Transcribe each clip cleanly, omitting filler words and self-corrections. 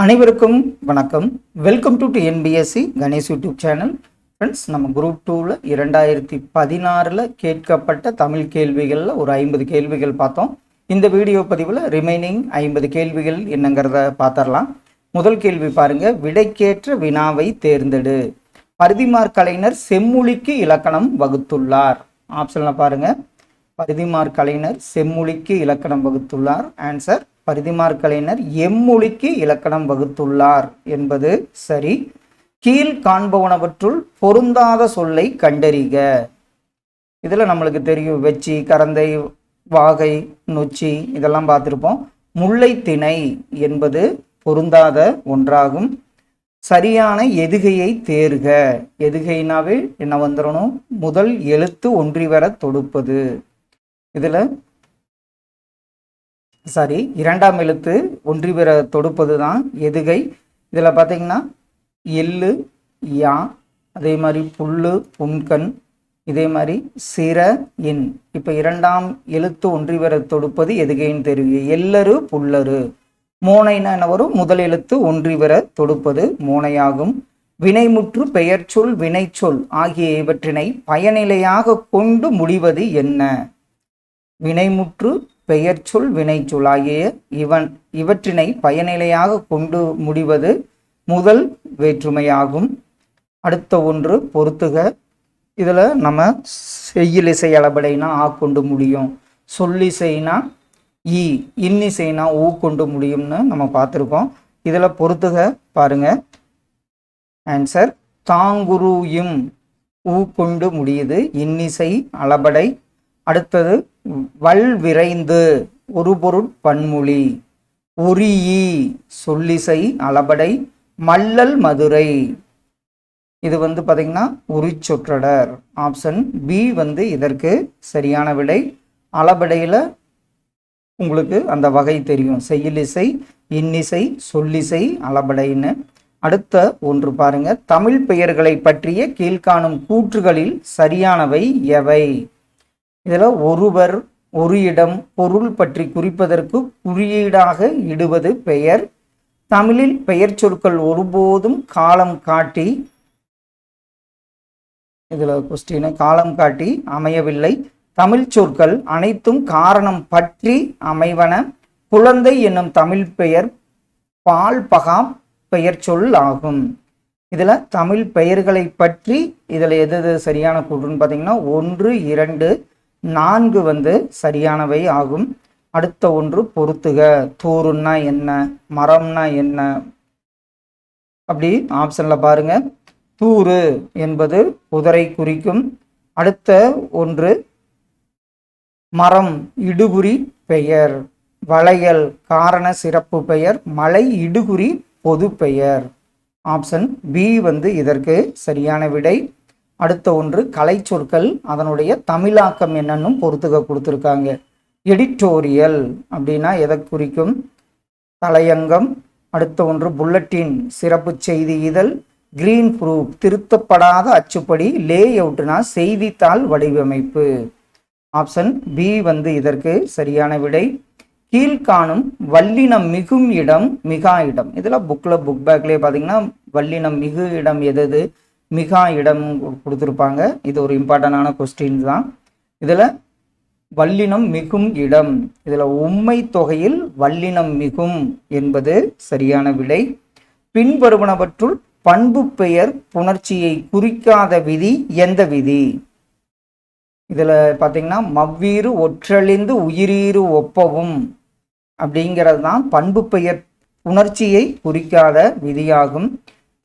அனைவருக்கும் வணக்கம். Welcome to TNPSC Ganesh YouTube channel. Friends, நம்ம குரூப் 2ல் 2016 கேட்கப்பட்ட தமிழ் கேள்விகளில் ஒரு 50 கேள்விகள் பார்த்தோம். இந்த வீடியோ பதிவில் ரிமைனிங் 50 கேள்விகள் என்னங்கிறத பார்த்துடலாம். முதல் கேள்வி பாருங்க. விடைக்கேற்ற வினாவை தேர்ந்தெடு. பரிதிமாற் கலைஞர் செம்மொழிக்கு இலக்கணம் வகுத்துள்ளார். ஆப்ஷனில் பாருங்க. பரிதிமாற் கலைஞர் செம்மொழிக்கு இலக்கணம் வகுத்துள்ளார். ஆன்சர் பரிதிமாற் கலைஞர் எம்மொழிக்கு இலக்கணம் வகுத்துள்ளார் என்பது சரி. கீழ் காண்பவனவற்றுள் பொருந்தாத சொல்லை கண்டறிக. இதுல நம்மளுக்கு தெரியும், வெச்சி, கரந்தை, வாகை, நொச்சி இதெல்லாம் பார்த்துருப்போம். முல்லை திணை என்பது பொருந்தாத ஒன்றாகும். சரியான எதுகையை தேர்க. எதுகைனாவே என்ன வந்துடணும்? முதல் எழுத்து ஒன்றி வர தொடுப்பது. இதுல இரண்டாம் எழுத்து ஒன்றி பெற தொடுப்பது தான் எதுகை. இதில் பார்த்தீங்கன்னா எள்ளு, யா, அதே மாதிரி புல்லு, புன்கண், இதே மாதிரி சிற, எண். இப்போ இரண்டாம் எழுத்து ஒன்றி பெற தொடுப்பது எதுகைன்னு தெரியும். எல்லரு, புல்லரு. மோனைனா என்ன வரும்? முதல் எழுத்து ஒன்றி பெற தொடுப்பது மோனையாகும். வினைமுற்று, பெயர்ச்சொல், வினைச்சொல் ஆகிய இவற்றினை பயனிலையாக கொண்டு முடிவது என்ன? வினைமுற்று, பெயர்ச்சொல், வினைச்சொல் ஆகிய இவற்றினை பயனிலையாக கொண்டு முடிவது முதல் வேற்றுமையாகும். அடுத்த ஒன்று பொறுத்துக. இதில் நம்ம செய்யுளிசை அளபடைனா ஆ கொண்டு முடியும், சொல்லிசைனா ஈ, இன்னிசைனா ஊ கொண்டு முடியும்னு நம்ம பார்த்துருக்கோம். இதில் பொறுத்துக பாருங்க. ஆன்சர் தாங்குரு இம் ஊ கொண்டு முடியுது, இன்னிசை அளபடை. அடுத்தது வல் விரைந்து ஒரு பொருட் பன்மொழி. ஒரியி சொல்லிசை அளபடை. மல்லல் மதுரை இது பார்த்தீங்கன்னா உரிச்சொற்றொடர். ஆப்ஷன் பி இதற்கு சரியான விடை. அளபடையில் உங்களுக்கு அந்த வகை தெரியும், செய்யுளிசை, இன்னிசை, சொல்லிசை, அளபடைன்னு. அடுத்த ஒன்று பாருங்க. தமிழ் பெயர்களை பற்றிய கீழ்காணும் கூற்றுகளில் சரியானவை எவை? இதில் ஒருவர், ஒரு இடம், பொருள் பற்றி குறிப்பதற்கு குறியீடாக இடுவது பெயர். தமிழில் பெயர் சொற்கள் ஒருபோதும் காலம் காட்டி, இதில் கொஸ்டின் காலம் காட்டி அமையவில்லை. தமிழ் சொற்கள் அனைத்தும் காரணம் பற்றி அமைவன. குழந்தை என்னும் தமிழ் பெயர் பால் பகா பெயர் சொல் ஆகும். இதில் தமிழ் பெயர்களை பற்றி இதில் எது சரியான கூற்றுன்னு பார்த்தீங்கன்னா 1, 2, 4 சரியானவை ஆகும். அடுத்த ஒன்று பொறுத்துக. தூருன்னா என்ன? மரம்னா என்ன? அப்படி ஆப்ஷன்ல பாருங்க. தூரு என்பது புதரை குறிக்கும். அடுத்த ஒன்று மரம் இடுகுறி பெயர். வளையல் காரண சிறப்பு பெயர். மலை இடுகுறி பொது பெயர். ஆப்ஷன் பி இதற்கு சரியான விடை. அடுத்த ஒன்று கலை சொற்கள், அதனுடைய தமிழாக்கம் என்னன்னு பொறுத்துக்க கொடுத்துருக்காங்க. எடிட்டோரியல் அப்படின்னா எதை குறிக்கும்? தலையங்கம். அடுத்த ஒன்று புல்லட்டின் சிறப்பு செய்தி இதழ். Green proof திருத்தப்படாத அச்சுப்படி. லே அவுட்னா செய்தித்தாள் வடிவமைப்பு. ஆப்ஷன் பி இதற்கு சரியான விடை. கீழ்காணும் வல்லினம் மிகும் இடம், மிகா இடம். இதில் புக் பேக்லேயே பார்த்தீங்கன்னா வல்லினம் மிகு இடம் எது? மிகா இடம் கொடுத்துருப்பாங்க. இது ஒரு இம்பார்ட்டண்டான கொஸ்டின் தான். இதில் வல்லினம் மிகும் இடம், இதில் உம்மை தொகையில் வல்லினம் மிகும் என்பது சரியான விடை. பின்வருவனவற்றுள் பண்பு பெயர் புணர்ச்சியை குறிக்காத விதி எந்த விதி? இதில் பார்த்தீங்கன்னா மவ்வீறு ஒற்றழிந்து உயிரீறு ஒப்பவும் அப்படிங்கிறது தான் பண்பு பெயர் புணர்ச்சியை குறிக்காத விதியாகும்.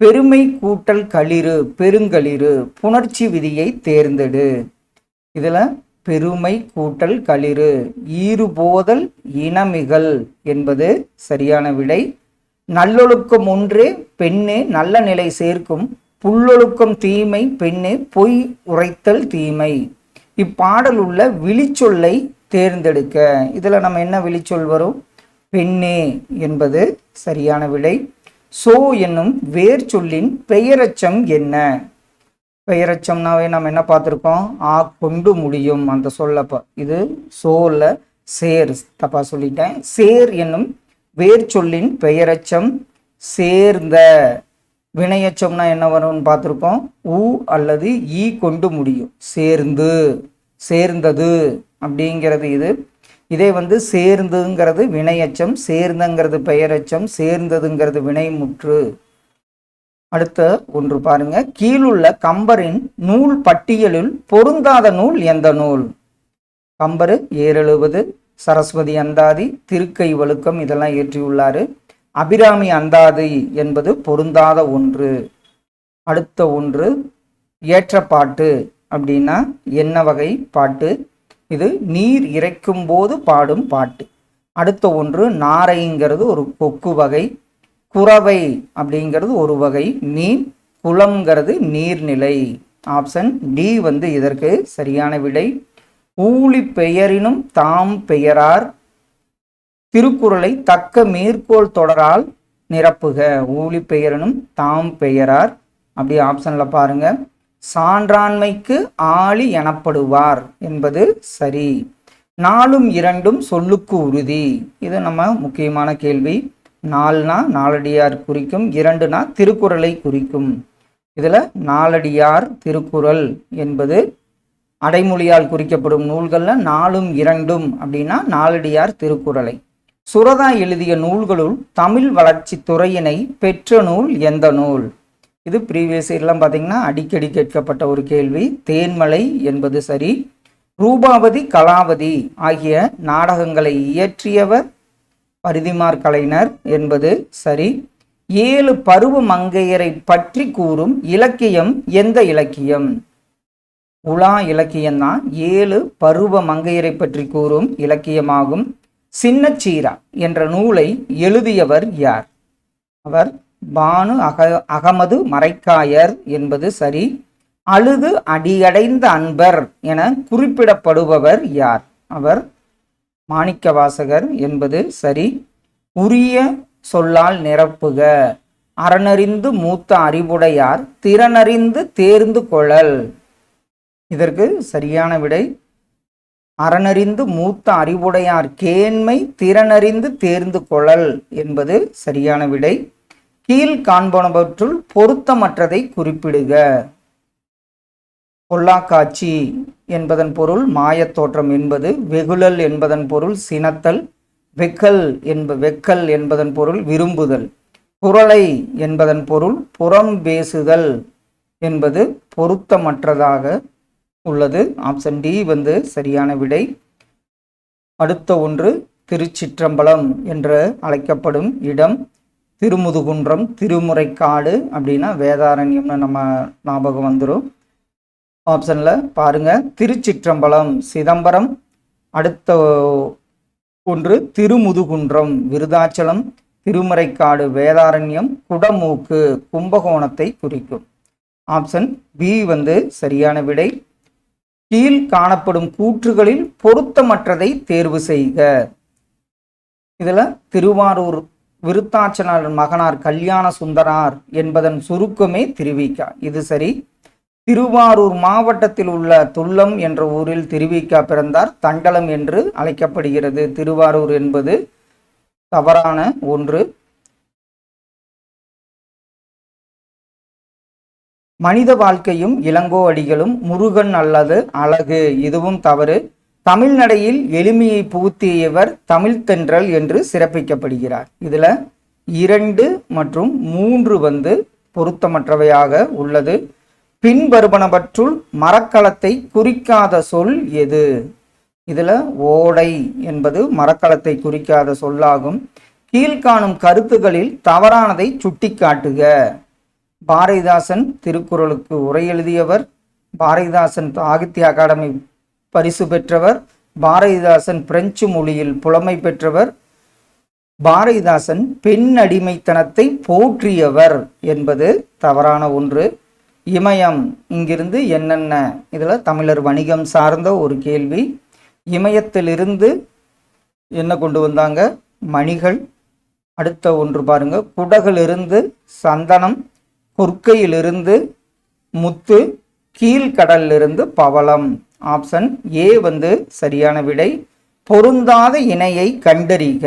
பெருமை கூட்டல் களிறு, பெருங்களிறு புணர்ச்சி விதியை தேர்ந்தெடு. இதுல பெருமை கூட்டல் களிறு. ஈறுபோதல் இனமிகள் என்பது சரியான விடை. நல்லொழுக்கம் ஒன்றே பெண்ணே நல்ல நிலை சேர்க்கும். புல்லொழுக்கம் தீமை பெண்ணே பொய் உரைத்தல் தீமை. இப்பாடல் உள்ள விழிச்சொல்லை தேர்ந்தெடுக்க. இதுல நம்ம என்ன விழிச்சொல் வரும்? பெண்ணே என்பது சரியான விடை. சோ என்னும் வேர் சொல்லின் பெயரச்சம் என்ன? பெயரச்சம்னாவே நம்ம என்ன பார்த்துருக்கோம்? ஆ கொண்டு முடியும் அந்த சொல்லப்ப. இது சோல சேர், தப்பா சொல்லிட்டேன். சேர் என்னும் வேர் சொல்லின் பெயரச்சம் சேர்ந்த. வினையச்சம்னா என்ன வரும்னு பார்த்துருக்கோம். உ அல்லது ஈ கொண்டு முடியும். சேர்ந்து, சேர்ந்தது அப்படிங்கிறது இது. இதே சேர்ந்துங்கிறது வினையச்சம், சேர்ந்தங்கிறது பெயரச்சம், சேர்ந்ததுங்கிறது வினைமுற்று. அடுத்த ஒன்று பாருங்க. கீழுள்ள கம்பரின் நூல் பட்டியலில் பொருந்தாத நூல் எந்த நூல்? கம்பர் ஏறெழுவது, சரஸ்வதி அந்தாதி, திருக்கை வழுக்கம் இதெல்லாம் இயற்றியுள்ளாரு. அபிராமி அந்தாதி என்பது பொருந்தாத ஒன்று. அடுத்த ஒன்று ஏற்றப்பாட்டு அப்படின்னா என்ன வகை பாட்டு? இது நீர் இறைக்கும் போது பாடும் பாட்டு. அடுத்த ஒன்று நாரைங்கிறது ஒரு கொக்கு வகை. குறவை அப்படிங்கிறது ஒரு வகை மீன். குளம்ங்கிறது நீர்நிலை. ஆப்ஷன் டி இதற்கு சரியான விடை. ஊழி பெயரினும் தாம் பெயரார் திருக்குறளை தக்க மேற்கோள் தொடரால் நிரப்புக. ஊழி பெயரினும் தாம் பெயரார் அப்படி ஆப்ஷன்ல பாருங்க. சான்றாண்மைக்கு ஆளி எனப்படுவார் என்பது சரி. நாலும் இரண்டும் சொல்லுக்கு உறுதி. இது நம்ம முக்கியமான கேள்வி. நாலுனா நாலடியார் குறிக்கும், இரண்டுனா திருக்குறளை குறிக்கும். இதுல நாலடியார் திருக்குறள் என்பது அடைமொழியால் குறிக்கப்படும் நூல்கள்ல நாலும் இரண்டும் அப்படின்னா நாலடியார் திருக்குறளை. சுரதா எழுதிய நூல்களுள் தமிழ் வளர்ச்சி துறையினை பெற்ற நூல் எந்த நூல்? இது ப்ரீவியஸ் இயர்லாம் பார்த்தீங்கன்னா அடிக்கடி கேட்கப்பட்ட ஒரு கேள்வி. தேன்மலை என்பது சரி. ரூபாவதி கலாவதி ஆகிய நாடகங்களை இயற்றியவர் பரிதிமார் கலைஞர் என்பது சரி. 7 பருவ மங்கையரை பற்றி கூறும் இலக்கியம் எந்த இலக்கியம்? உலா இலக்கியம்தான் 7 பருவ மங்கையரை பற்றி கூறும் இலக்கியமாகும். சின்னச்சீரா என்ற நூலை எழுதியவர் யார்? அவர் பானு அகமது மரைக்காயர் என்பது சரி. அழுது அடியடைந்த அன்பர் என குறிப்பிடப்படுபவர் யார்? அவர் மாணிக்கவாசகர் என்பது சரி. உரிய சொல்லால் நிரப்புக. அறனறிந்து மூத்த அறிவுடையார் திறனறிந்து தேர்ந்து கொள்ளல். இதற்கு சரியான விடை அறனறிந்து மூத்த அறிவுடையார் கேண்மை திறனறிந்து தேர்ந்து கொள்ளல் என்பது சரியான விடை. கீழ் காண்பனவற்றுள் பொருத்தமற்றதை குறிப்பிடுக. பொல்லாக்காட்சி என்பதன் பொருள் மாயத்தோற்றம் என்பது. வெகுழல் என்பதன் பொருள் சினத்தல். வெக்கல் என்பதன் பொருள் விரும்புதல். குறளை என்பதன் பொருள் புறம் பேசுதல் என்பது பொருத்தமற்றதாக உள்ளது. ஆப்ஷன் டி சரியான விடை. அடுத்த ஒன்று திருச்சிற்றம்பலம் என்று அழைக்கப்படும் இடம். திருமுதுகுன்றம், திருமுறைக்காடு அப்படின்னா வேதாரண்யம்னு நம்ம ஞாபகம் வந்துடும். ஆப்ஷன்ல பாருங்க. திருச்சிற்றம்பலம் சிதம்பரம். அடுத்த ஒன்று திருமுதுகுன்றம் விருதாச்சலம். திருமுறைக்காடு வேதாரண்யம். குடமூக்கு கும்பகோணத்தை குறிக்கும். ஆப்ஷன் பி சரியான விடை. கீழ் காணப்படும் கூற்றுகளில் பொருத்தமற்றதை தேர்வு செய்க. இதுல திருவாரூர் விருத்தாச்சலர் மகனார் கல்யாண சுந்தரார் என்பதன் சுருக்கமே திருவிக்கா. இது சரி. திருவாரூர் மாவட்டத்தில் உள்ள துல்லம் என்ற ஊரில் திருவிக்கா பிறந்தார். தண்டலம் என்று அழைக்கப்படுகிறது. திருவாரூர் என்பது தவறான ஒன்று. மனித வாழ்க்கையும் இளங்கோ அடிகளும் முருகன் அல்லது அழகு இதுவும் தவறு. தமிழ்நடையில் எளிமையை புகுத்தியவர் தமிழ் தென்றல் என்று சிறப்பிக்கப்படுகிறார். இதுல 2 மற்றும் 3 பொருத்தமற்றவையாக உள்ளது. பின்வருவனவற்றுள் மரக்கலத்தை குறிக்காத சொல் எது? இதுல ஓடை என்பது மரக்கலத்தை குறிக்காத சொல்லாகும். கீழ்காணும் கருத்துகளில் தவறானதை சுட்டிக்காட்டுக. பாரதிதாசன் திருக்குறளுக்கு உரை எழுதியவர். பாரதிதாசன் சாகித்ய அகாடமி பரிசு பெற்றவர். பாரதிதாசன் பிரெஞ்சு மொழியில் புலமை பெற்றவர். பாரதிதாசன் பெண் அடிமைத்தனத்தை போற்றியவர் என்பது தவறான ஒன்று. இமயம் இங்கிருந்து என்னென்ன? இதுல தமிழர் வணிகம் சார்ந்த ஒரு கேள்வி. இமயத்திலிருந்து என்ன கொண்டு வந்தாங்க? மணிகள். அடுத்த ஒன்று பாருங்க. குடகிலிருந்து சந்தனம். கொற்கையிலிருந்து முத்து. கீழ்கடலிலிருந்து பவளம். ஆப்ஷன் ஏ சரியான விடை. பொருந்தாத இணையை கண்டறிக.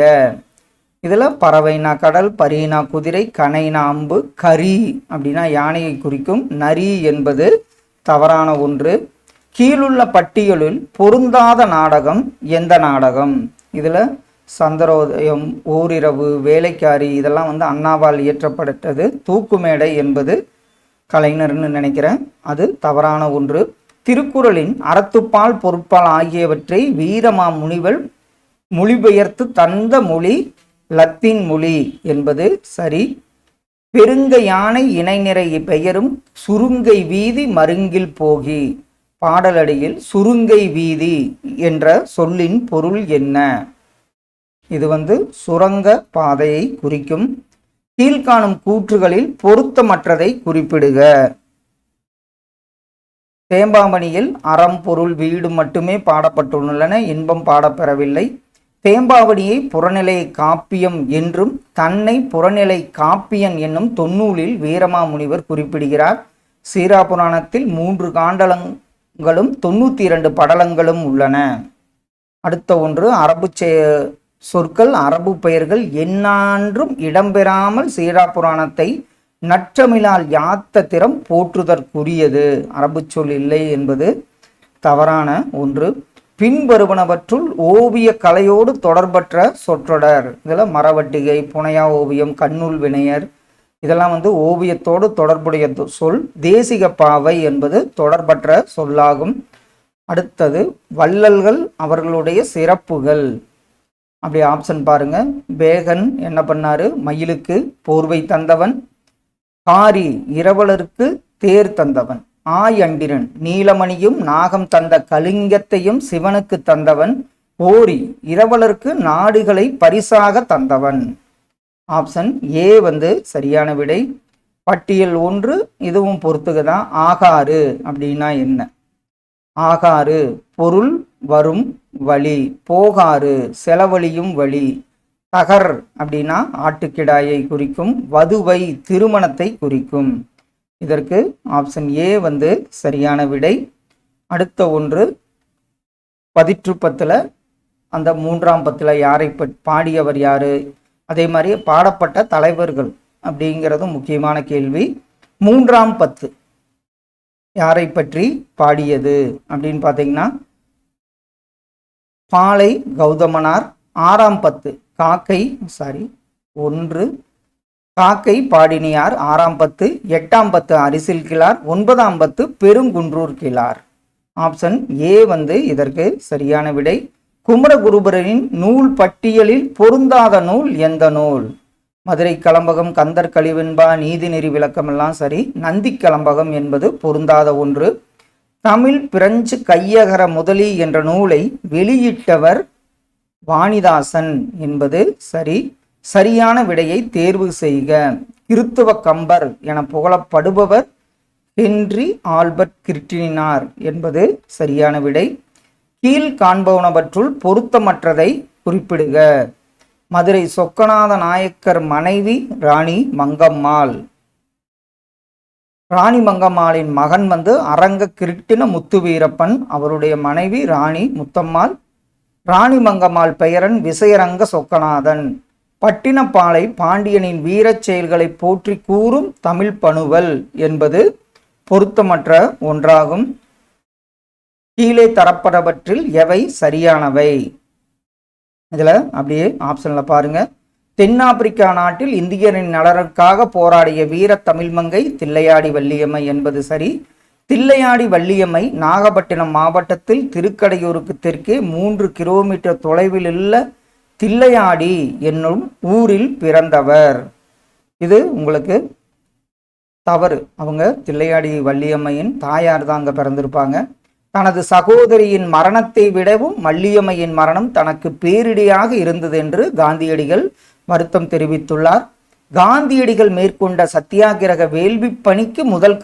இதில் பறவைனா கடல், பரினா குதிரை, கணைனா அம்பு, கரி அப்படின்னா யானையை குறிக்கும். நரி என்பது தவறான ஒன்று. கீழுள்ள பட்டியலில் பொருந்தாத நாடகம் எந்த நாடகம்? இதில் சந்திரோதயம், ஓரிரவு, வேலைக்காரி இதெல்லாம் அண்ணாவால் இயற்றப்பட்டது. தூக்குமேடை என்பது கலைஞர்னு நினைக்கிறேன், அது தவறான ஒன்று. திருக்குறளின் அறத்துப்பால் பொருட்பால் ஆகியவற்றை வீரமா முனிவர் மொழிபெயர்த்து தந்த மொழி லத்தீன் மொழி என்பது சரி. பெருங்க யானை இணைநிறை பெயரும் சுருங்கை வீதி மருங்கில் போகி. பாடலடியில் சுருங்கை வீதி என்ற சொல்லின் பொருள் என்ன? இது சுரங்க பாதையை குறிக்கும். கீழ்காணும் கூற்றுகளில் பொருத்தமற்றதை குறிப்பிடுக. தேம்பாவணியில் அறம், பொருள், வீடு மட்டுமே பாடப்பட்டுள்ளன, இன்பம் பாடப்பெறவில்லை. தேம்பாவணியை புறநிலை காப்பியம் என்றும் தன்னை புறநிலை காப்பியன் என்னும் தொன்னூலில் வீரமாமுனிவர் குறிப்பிடுகிறார். சீராபுராணத்தில் 3 காண்டலங்களும் 92 படலங்களும் உள்ளன. அடுத்த ஒன்று, அரபு சொற்கள், அரபு பெயர்கள் எந்நான்றும் இடம்பெறாமல் சீராபுராணத்தை நற்றமிழால் யாத்த திறம் போற்றுதற்குரியது. அரபு சொல் இல்லை என்பது தவறான ஒன்று. பின்வருவனவற்றுள் ஓவிய கலையோடு தொடர்பற்ற சொற்றொடர். இதில் மரவட்டிகை, புனையா ஓவியம், கண்ணூல் வினையர் இதெல்லாம் ஓவியத்தோடு தொடர்புடைய சொல். தேசிக பாவை என்பது தொடர்பற்ற சொல்லாகும். அடுத்தது வள்ளல்கள் அவர்களுடைய சிறப்புகள். அப்படி ஆப்ஷன் பாருங்க. பேகன் என்ன பண்ணாரு? மயிலுக்கு போர்வை தந்தவன். காரி இரவலருக்கு தேர் தந்தவன். ஆயண்டிரன் நீலமணியும் நாகம் தந்த கலிங்கத்தையும் சிவனுக்கு தந்தவன். ஓரி இரவலருக்கு நாடுகளை பரிசாக தந்தவன். ஆப்ஷன் ஏ சரியான விடை. பட்டியல் 1 இதுவும் பொறுத்துக்கதான். ஆகாறு அப்படின்னா என்ன? ஆகாறு பொருள் வரும் வழி, போகாறு செலவழியும் வழி, தகர் அப்படின்னா ஆட்டுக்கிடாயை குறிக்கும், வதுவை திருமணத்தை குறிக்கும். இதற்கு ஆப்ஷன் ஏ சரியான விடை. அடுத்த ஒன்று, பதிற்றுப்பத்தில் அந்த 3ஆம் பத்தில் யாரை பாடியவர் யாரு, அதே மாதிரி பாடப்பட்ட தலைவர்கள் அப்படிங்கிறதும் முக்கியமான கேள்வி. 3ஆம் பத்து யாரை பற்றி பாடியது அப்படின்னு பார்த்தீங்கன்னா பாலை கௌதமனார். 6ஆம் பத்து காக்கை பாடினியார் 6ஆம் பத்து. 8ஆம் பத்து அரிசில் கிளார். 9ஆம் பத்து பெருங்குன்றூர் கிளார். ஆப்ஷன் ஏ இதற்கு சரியான விடை. குமரகுருபரனின் நூல் பட்டியலில் பொருந்தாத நூல் எந்த நூல்? மதுரை கலம்பகம், கந்தர் கலிவெண்பா, நீதிநெறி விளக்கம் எல்லாம் சரி. நந்தி கலம்பகம் என்பது பொருந்தாத ஒன்று. தமிழ் பிரெஞ்சு கையகர முதலி என்ற நூலை வெளியிட்டவர் வாணிதாசன் என்பது சரி. சரியான விடையை தேர்வு செய்க. கிறித்துவ கம்பர் என புகழப்படுபவர் ஹென்றி ஆல்பர்ட் கிர்டினார் என்பது சரியான விடை. கீழ் காண்பவனவற்றுள் பொருத்தமற்றதை குறிப்பிடுக. மதுரை சொக்கநாத நாயக்கர் மனைவி ராணி மங்கம்மாள். ராணி மங்கம்மாளின் மகன் அரங்க கிருட்டின முத்துவீரப்பன். அவருடைய மனைவி ராணி முத்தம்மாள். ராணி மங்கம்மாள் பெயரன் விசயரங்க சொக்கநாதன். பட்டினப்பாலை பாண்டியனின் வீரச் செயல்களை போற்றி கூறும் தமிழ் பணுவல் என்பது பொருத்தமற்ற ஒன்றாகும். கீழே தரப்பட்டவற்றில் எவை சரியானவை? இதில் அப்படியே ஆப்ஷனில் பாருங்க. தென்னாப்பிரிக்கா நாட்டில் இந்தியரின் நலனுக்காக போராடிய வீர தமிழ்மங்கை தில்லையாடி வள்ளியம்மை என்பது சரி. தில்லையாடி வள்ளியம்மை நாகப்பட்டினம் மாவட்டத்தில் திருக்கடையூருக்கு தெற்கே 3 கிலோமீட்டர் தொலைவில் உள்ள தில்லையாடி என்னும் ஊரில் பிறந்தவர். இது உங்களுக்கு தவறு. அவங்க தில்லையாடி வள்ளியம்மையின் தாயார் தான் அங்கே பிறந்திருப்பாங்க. தனது சகோதரியின் மரணத்தை விடவும் வள்ளியம்மையின் மரணம் தனக்கு பேரிடியாக இருந்தது என்று காந்தியடிகள் வருத்தம் தெரிவித்துள்ளார். காந்தியடிகள் மேற்கொண்ட சத்தியாகிரக வேள்வி பணிக்கு முதல்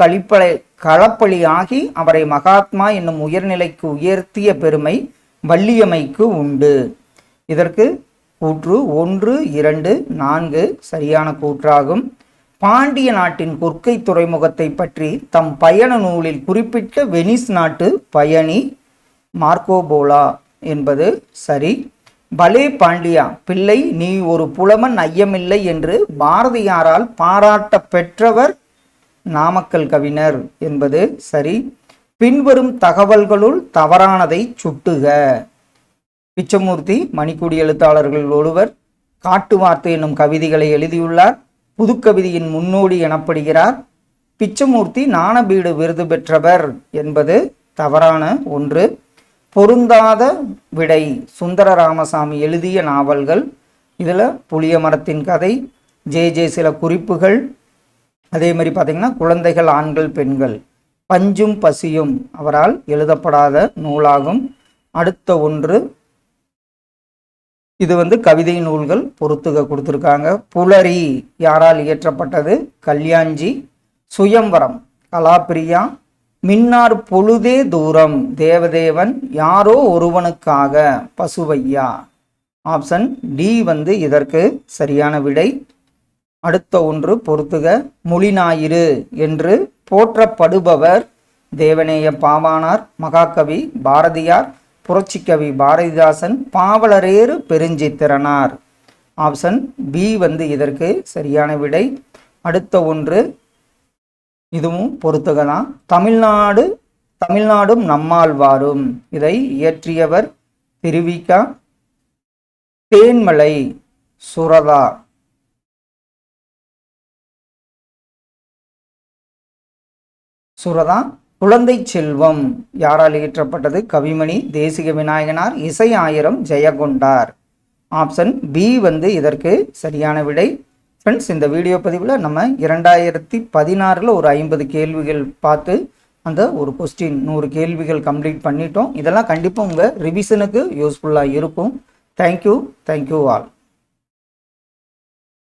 களப்பலி ஆகி அவரை மகாத்மா என்னும் உயர்நிலைக்கு உயர்த்திய பெருமை வள்ளியம்மைக்கு உண்டு. இதற்கு கூற்று 1, 2, 4 சரியான கூற்றாகும். பாண்டிய நாட்டின் கொற்கை துறைமுகத்தை பற்றி தம் பயண நூலில் குறிப்பிட்ட வெனிஸ் நாட்டு பயணி மார்க்கோபோலா என்பது சரி. பலே பாண்டியா பிள்ளை நீ ஒரு புலமன் ஐயமில்லை என்று பாரதியாரால் பாராட்ட பெற்றவர் நாமக்கல் கவிஞர் என்பது சரி. பின்வரும் தகவல்களுள் தவறானதை சுட்டுக. பிச்சமூர்த்தி மணிக்கூடி எழுத்தாளர்கள் ஒருவர். காட்டு வார்த்தை என்னும் கவிதைகளை எழுதியுள்ளார். புதுக்கவிதையின் முன்னோடி எனப்படுகிறார். பிச்சமூர்த்தி ஞானபீடு விருது பெற்றவர் என்பது தவறான ஒன்று. பொருந்தாத விடை சுந்தர ராமசாமி எழுதிய நாவல்கள். இதில் புளிய மரத்தின் கதை, ஜே சில குறிப்புகள், அதே மாதிரி பார்த்தீங்கன்னா குழந்தைகள் ஆண்கள் பெண்கள், பஞ்சும் பசியும் அவரால் எழுதப்படாத நூலாகும். அடுத்த ஒன்று, இது கவிதை நூல்கள் பொறுத்துக கொடுத்துருக்காங்க. புலரி யாரால் இயற்றப்பட்டது? கல்யாண்ஜி. சுயம்வரம் கலாப்பிரியா. மின்னார் பொழுதே தூரம் தேவதேவன். யாரோ ஒருவனுக்காக பசுவையா. ஆப்ஷன் டி இதற்கு சரியான விடை. அடுத்த ஒன்று பொறுத்துக. மொழிஞாயிறு என்று போற்றப்படுபவர் தேவநேய பாவாணர், மகாகவி பாரதியார், புரட்சிக்கவி பாரதிதாசன், பாவலரேறு பெருஞ்சித்திரனார். ஆப்ஷன் பி இதற்கு சரியான விடை. அடுத்த ஒன்று, இதுவும் பொறுத்துகலாம். தமிழ்நாடும் நம்மாழ்வாரும். இதை இயற்றியவர் திருவிக. தேன்மலை சுரதா. குழந்தை செல்வம் யாரால் இயற்றப்பட்டது? கவிமணி, தேசிக விநாயகனார், இசை ஆயிரம், ஜெயகொண்டார். ஆப்ஷன் பி இதற்கு சரியான விடை. ஃப்ரெண்ட்ஸ், இந்த வீடியோ பதிவில் நம்ம 2016 ஒரு 50 கேள்விகள் பார்த்து அந்த ஒரு கொஸ்டின் 100 கேள்விகள் கம்ப்ளீட் பண்ணிட்டோம். இதெல்லாம் கண்டிப்பாக உங்கள் ரிவிஷனுக்கு யூஸ்ஃபுல்லாக இருக்கும். Thank you all.